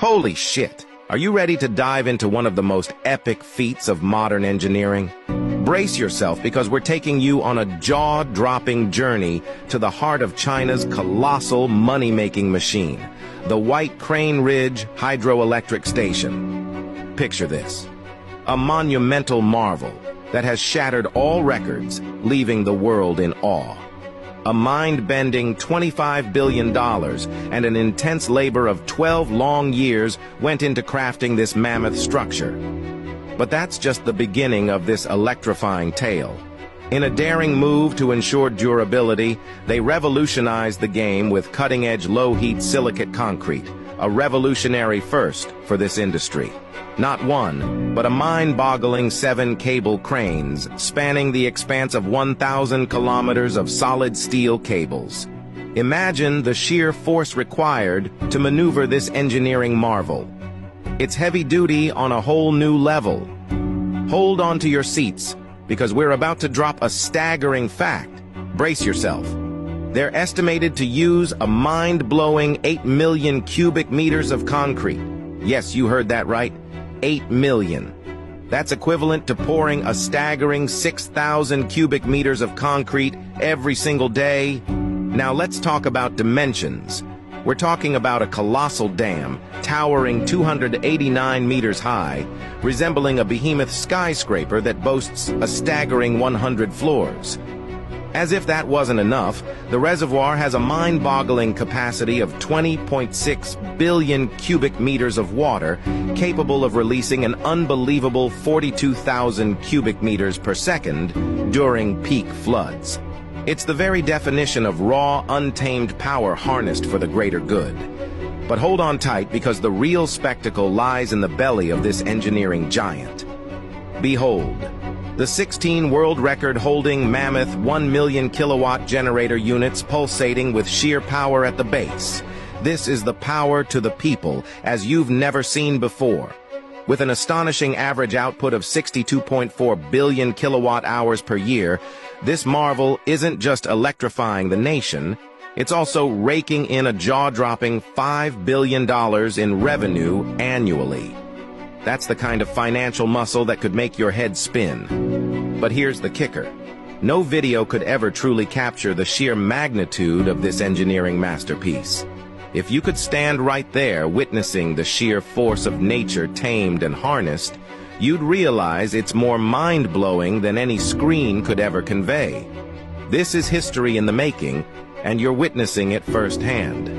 Holy shit! Are you ready to dive into one of the most epic feats of modern engineering? Brace yourself because we're taking you on a jaw-dropping journey to the heart of China's colossal money-making machine, the White Crane Ridge Hydroelectric Station. Picture this: a monumental marvel that has shattered all records, leaving the world in awe. A mind-bending $25 billion and an intense labor of 12 long years went into crafting this mammoth structure. But that's just the beginning of this electrifying tale. In a daring move to ensure durability, they revolutionized the game with cutting-edge low-heat silicate concrete, a revolutionary first for this industry. Not one, but a mind-boggling 7 cable cranes spanning the expanse of 1,000 kilometers of solid steel cables. Imagine the sheer force required to maneuver this engineering marvel. It's heavy duty on a whole new level. Hold on to your seats, because we're about to drop a staggering fact. Brace yourself. They're estimated to use a mind-blowing 8 million cubic meters of concrete. Yes, you heard that right. 8 million. That's equivalent to pouring a staggering 6,000 cubic meters of concrete every single day. Now let's talk about dimensions. We're talking about a colossal dam, towering 289 meters high, resembling a behemoth skyscraper that boasts a staggering 100 floors. As if that wasn't enough, the reservoir has a mind-boggling capacity of 20.6 billion cubic meters of water, capable of releasing an unbelievable 42,000 cubic meters per second during peak floods. It's the very definition of raw, untamed power harnessed for the greater good. But hold on tight, because the real spectacle lies in the belly of this engineering giant. Behold, the 16 world record-holding mammoth 1 million kilowatt generator units pulsating with sheer power at the base. This is the power to the people as you've never seen before. With an astonishing average output of 62.4 billion kilowatt hours per year, this marvel isn't just electrifying the nation, it's also raking in a jaw-dropping $5 billion in revenue annually. That's the kind of financial muscle that could make your head spin. But here's the kicker. No video could ever truly capture the sheer magnitude of this engineering masterpiece. If you could stand right there witnessing the sheer force of nature tamed and harnessed, you'd realize it's more mind-blowing than any screen could ever convey. This is history in the making, and you're witnessing it firsthand.